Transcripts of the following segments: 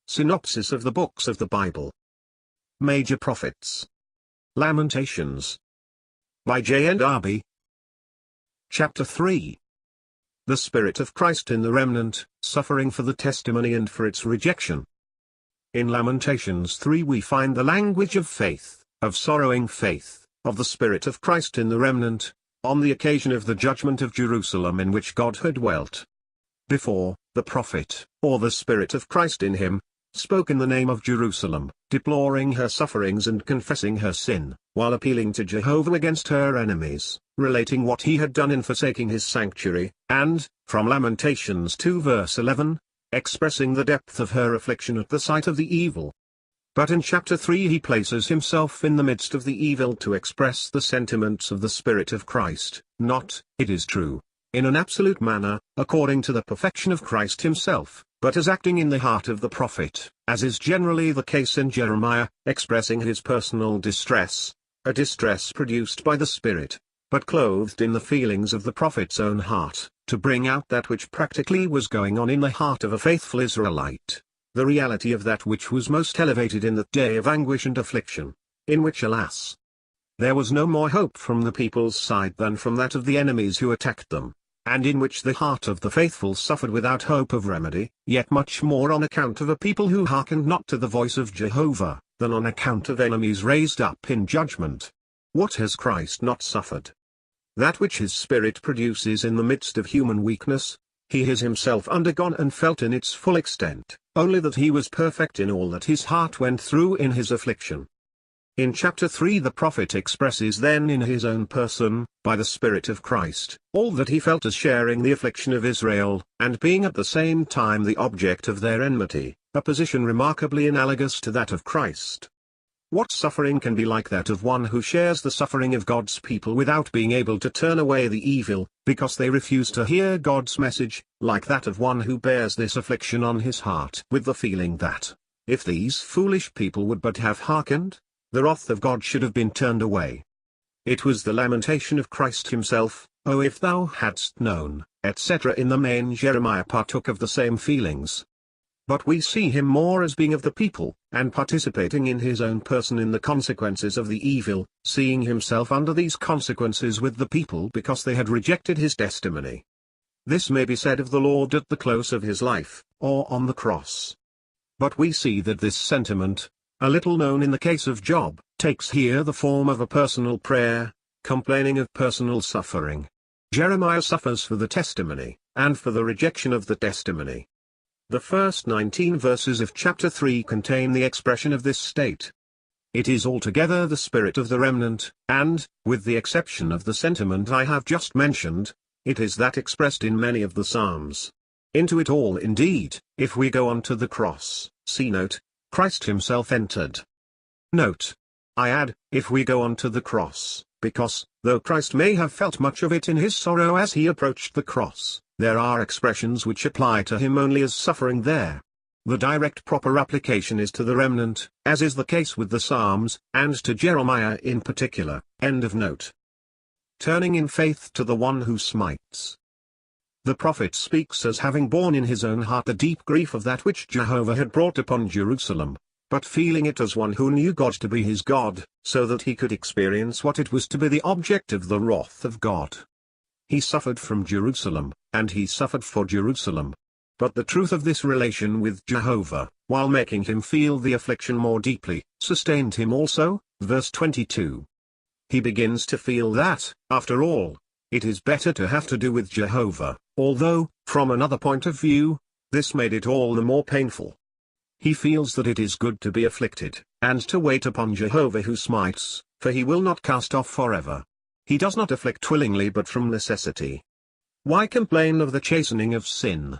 Synopsis of the books of the Bible. Major Prophets. Lamentations. By J. N. Darby. Chapter 3. The Spirit of Christ in the Remnant, Suffering for the Testimony and for its Rejection. In Lamentations 3 we find the language of faith, of sorrowing faith, of the Spirit of Christ in the remnant, on the occasion of the judgment of Jerusalem in which God had dwelt. Before, the prophet, or the Spirit of Christ in him, spoke in the name of Jerusalem, deploring her sufferings and confessing her sin, while appealing to Jehovah against her enemies, relating what he had done in forsaking his sanctuary, and, from Lamentations 2 verse 11, expressing the depth of her affliction at the sight of the evil. But in chapter 3 he places himself in the midst of the evil to express the sentiments of the Spirit of Christ, not, it is true, in an absolute manner, according to the perfection of Christ himself, but as acting in the heart of the prophet, as is generally the case in Jeremiah, expressing his personal distress, a distress produced by the Spirit, but clothed in the feelings of the prophet's own heart, to bring out that which practically was going on in the heart of a faithful Israelite, the reality of that which was most elevated in that day of anguish and affliction, in which alas, there was no more hope from the people's side than from that of the enemies who attacked them, and in which the heart of the faithful suffered without hope of remedy, yet much more on account of a people who hearkened not to the voice of Jehovah, than on account of enemies raised up in judgment. What has Christ not suffered? That which his Spirit produces in the midst of human weakness, he has himself undergone and felt in its full extent, only that he was perfect in all that his heart went through in his affliction. In chapter 3 the prophet expresses then in his own person, by the Spirit of Christ, all that he felt as sharing the affliction of Israel, and being at the same time the object of their enmity, a position remarkably analogous to that of Christ. What suffering can be like that of one who shares the suffering of God's people without being able to turn away the evil, because they refuse to hear God's message, like that of one who bears this affliction on his heart with the feeling that, if these foolish people would but have hearkened, the wrath of God should have been turned away. It was the lamentation of Christ himself, "Oh if thou hadst known," etc. In the main Jeremiah partook of the same feelings. But we see him more as being of the people, and participating in his own person in the consequences of the evil, seeing himself under these consequences with the people because they had rejected his testimony. This may be said of the Lord at the close of his life, or on the cross. But we see that this sentiment, a little known in the case of Job, takes here the form of a personal prayer, complaining of personal suffering. Jeremiah suffers for the testimony, and for the rejection of the testimony. The first 19 verses of chapter 3 contain the expression of this state. It is altogether the spirit of the remnant, and, with the exception of the sentiment I have just mentioned, it is that expressed in many of the Psalms. Into it all indeed, if we go on to the cross, see note, Christ himself entered. Note. I add, if we go on to the cross, because, though Christ may have felt much of it in his sorrow as he approached the cross, there are expressions which apply to him only as suffering there. The direct proper application is to the remnant, as is the case with the Psalms, and to Jeremiah in particular. End of note. Turning in faith to the one who smites. The prophet speaks as having borne in his own heart the deep grief of that which Jehovah had brought upon Jerusalem, but feeling it as one who knew God to be his God, so that he could experience what it was to be the object of the wrath of God. He suffered from Jerusalem, and he suffered for Jerusalem. But the truth of this relation with Jehovah, while making him feel the affliction more deeply, sustained him also, verse 22. He begins to feel that, after all, it is better to have to do with Jehovah, although, from another point of view, this made it all the more painful. He feels that it is good to be afflicted, and to wait upon Jehovah who smites, for he will not cast off forever. He does not afflict willingly but from necessity. Why complain of the chastening of sin?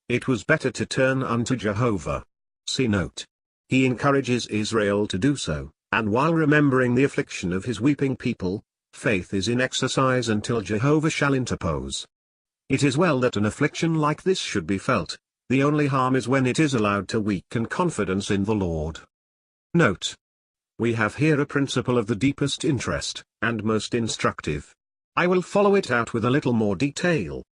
It was better to turn unto Jehovah. See note. He encourages Israel to do so, and while remembering the affliction of his weeping people, faith is in exercise until Jehovah shall interpose. It is well that an affliction like this should be felt. The only harm is when it is allowed to weaken confidence in the Lord. Note. We have here a principle of the deepest interest, and most instructive. I will follow it out with a little more detail.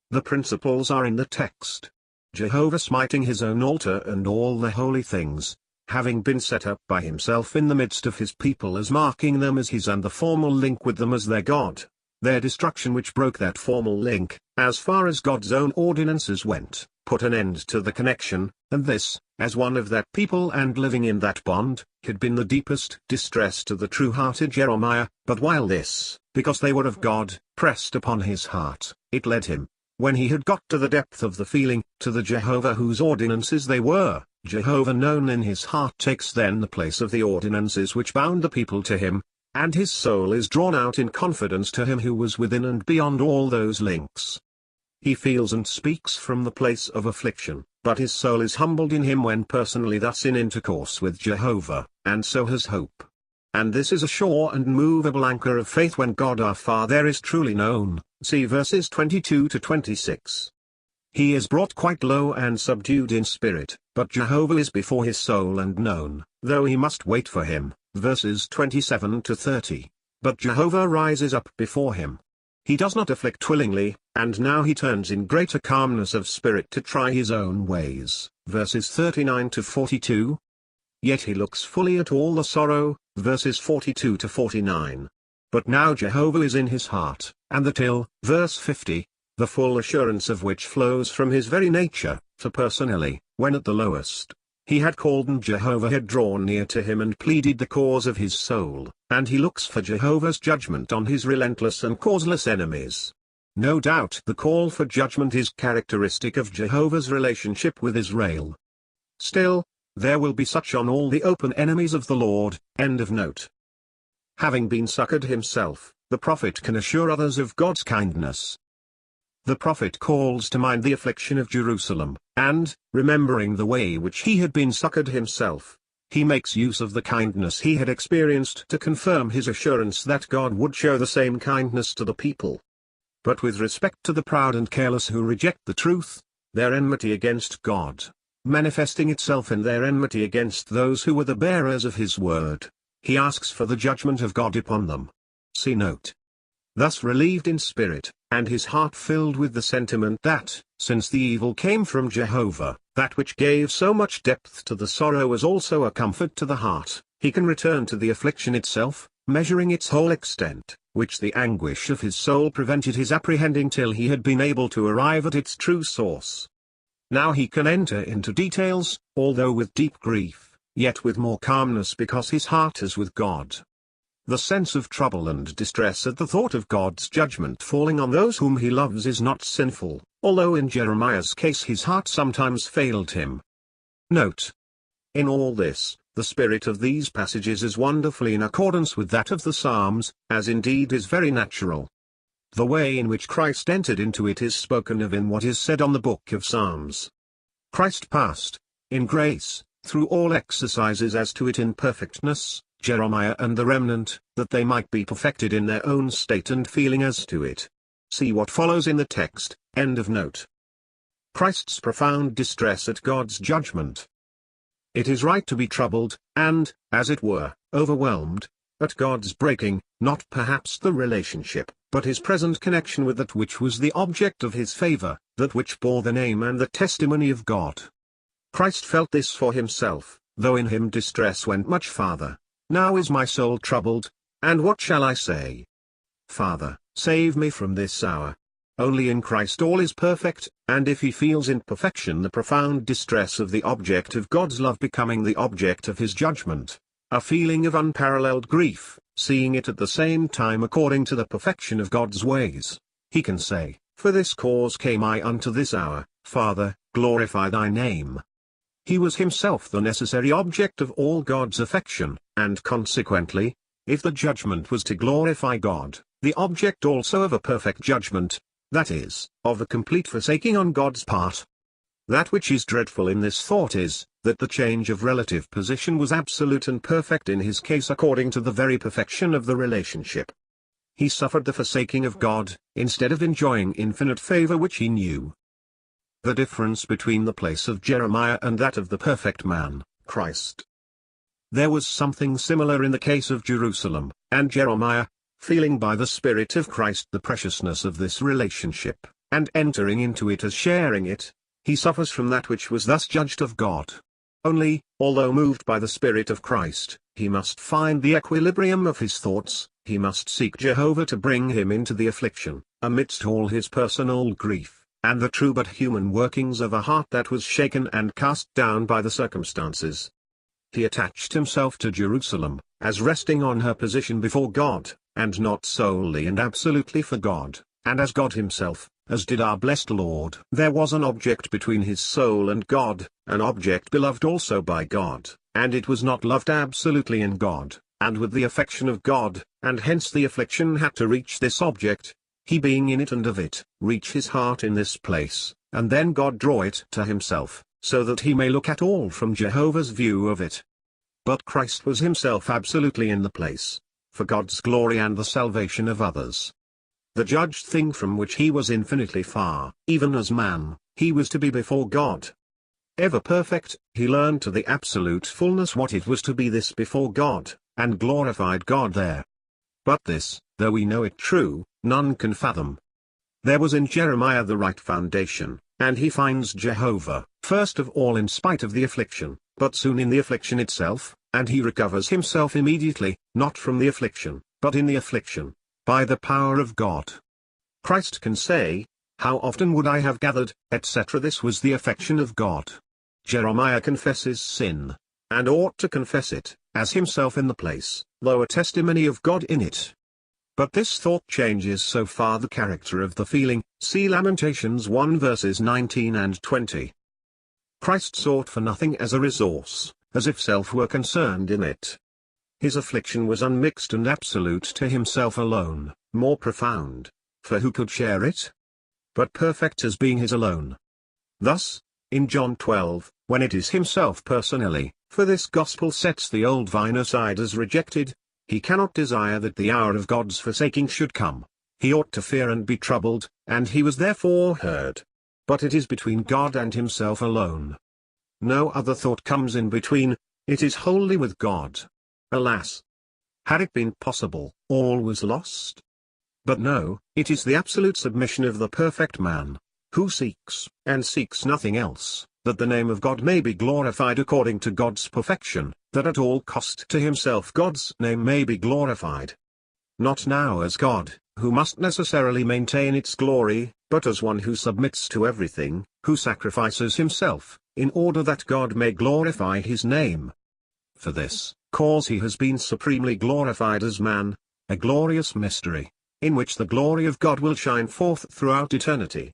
The principles are in the text. Jehovah smiting his own altar and all the holy things, having been set up by himself in the midst of his people as marking them as his and the formal link with them as their God. Their destruction which broke that formal link, as far as God's own ordinances went, put an end to the connection, and this, as one of that people and living in that bond, had been the deepest distress to the true-hearted Jeremiah. But while this, because they were of God, pressed upon his heart, it led him, when he had got to the depth of the feeling, to the Jehovah whose ordinances they were. Jehovah known in his heart takes then the place of the ordinances which bound the people to him, and his soul is drawn out in confidence to him who was within and beyond all those links. He feels and speaks from the place of affliction, but his soul is humbled in him when personally thus in intercourse with Jehovah, and so has hope. And this is a sure and movable anchor of faith when God our Father is truly known. See verses 22 to 26. He is brought quite low and subdued in spirit, but Jehovah is before his soul and known, though he must wait for him. Verses 27 to 30. But Jehovah rises up before him. He does not afflict willingly, and now he turns in greater calmness of spirit to try his own ways. Verses 39 to 42. Yet he looks fully at all the sorrow. Verses 42 to 49. But now Jehovah is in his heart, and the till. Verse 50. The full assurance of which flows from his very nature, for personally, when at the lowest, he had called and Jehovah had drawn near to him and pleaded the cause of his soul, and he looks for Jehovah's judgment on his relentless and causeless enemies. No doubt the call for judgment is characteristic of Jehovah's relationship with Israel. Still, there will be such on all the open enemies of the Lord. End of note. Having been succored himself, the prophet can assure others of God's kindness. The prophet calls to mind the affliction of Jerusalem, and, remembering the way which he had been succored himself, he makes use of the kindness he had experienced to confirm his assurance that God would show the same kindness to the people. But with respect to the proud and careless who reject the truth, their enmity against God, manifesting itself in their enmity against those who were the bearers of his word, he asks for the judgment of God upon them. See note. Thus relieved in spirit, and his heart filled with the sentiment that, since the evil came from Jehovah, that which gave so much depth to the sorrow was also a comfort to the heart, he can return to the affliction itself, measuring its whole extent, which the anguish of his soul prevented his apprehending till he had been able to arrive at its true source. Now he can enter into details, although with deep grief, yet with more calmness because his heart is with God. The sense of trouble and distress at the thought of God's judgment falling on those whom he loves is not sinful, although in Jeremiah's case his heart sometimes failed him. Note. In all this, the spirit of these passages is wonderfully in accordance with that of the Psalms, as indeed is very natural. The way in which Christ entered into it is spoken of in what is said on the book of Psalms. Christ passed, in grace, through all exercises as to it in perfectness, Jeremiah and the remnant, that they might be perfected in their own state and feeling as to it. See what follows in the text. End of note. Christ's profound distress at God's judgment. It is right to be troubled, and, as it were, overwhelmed, at God's breaking, not perhaps the relationship, but his present connection with that which was the object of his favor, that which bore the name and the testimony of God. Christ felt this for himself, though in him distress went much farther. Now is my soul troubled, and what shall I say? Father, save me from this hour. Only in Christ all is perfect, and if he feels in perfection the profound distress of the object of God's love becoming the object of his judgment, a feeling of unparalleled grief, seeing it at the same time according to the perfection of God's ways, he can say, For this cause came I unto this hour, Father, glorify thy name. He was himself the necessary object of all God's affection, and consequently, if the judgment was to glorify God, the object also of a perfect judgment, that is, of a complete forsaking on God's part. That which is dreadful in this thought is, that the change of relative position was absolute and perfect in his case according to the very perfection of the relationship. He suffered the forsaking of God, instead of enjoying infinite favor which he knew. The difference between the place of Jeremiah and that of the perfect man, Christ. There was something similar in the case of Jerusalem, and Jeremiah, feeling by the Spirit of Christ the preciousness of this relationship, and entering into it as sharing it, he suffers from that which was thus judged of God. Only, although moved by the Spirit of Christ, he must find the equilibrium of his thoughts, he must seek Jehovah to bring him into the affliction, amidst all his personal grief, and the true but human workings of a heart that was shaken and cast down by the circumstances. He attached himself to Jerusalem, as resting on her position before God, and not solely and absolutely for God, and as God himself, as did our blessed Lord. There was an object between his soul and God, an object beloved also by God, and it was not loved absolutely in God, and with the affection of God, and hence the affliction had to reach this object, he being in it and of it, reach his heart in this place, and then God draw it to himself, so that he may look at all from Jehovah's view of it. But Christ was himself absolutely in the place, for God's glory and the salvation of others. The judged thing from which he was infinitely far, even as man, he was to be before God. Ever perfect, he learned to the absolute fullness what it was to be this before God, and glorified God there. But this, though we know it true, none can fathom. There was in Jeremiah the right foundation, and he finds Jehovah, first of all in spite of the affliction, but soon in the affliction itself, and he recovers himself immediately, not from the affliction, but in the affliction, by the power of God. Christ can say, "How often would I have gathered," etc. This was the affection of God. Jeremiah confesses sin, and ought to confess it, as himself in the place, though a testimony of God in it. But this thought changes so far the character of the feeling, see Lamentations 1 verses 19 and 20. Christ sought for nothing as a resource, as if self were concerned in it. His affliction was unmixed and absolute to himself alone, more profound, for who could share it? But perfect as being his alone. Thus, in John 12, when it is himself personally, for this gospel sets the old vine aside as rejected, he cannot desire that the hour of God's forsaking should come. He ought to fear and be troubled, and he was therefore heard. But it is between God and himself alone. No other thought comes in between, it is wholly with God. Alas! Had it been possible, all was lost. But no, it is the absolute submission of the perfect man, who seeks, and seeks nothing else, that the name of God may be glorified according to God's perfection, that at all cost to himself God's name may be glorified. Not now as God, who must necessarily maintain its glory, but as one who submits to everything, who sacrifices himself, in order that God may glorify his name. For this cause he has been supremely glorified as man, a glorious mystery, in which the glory of God will shine forth throughout eternity.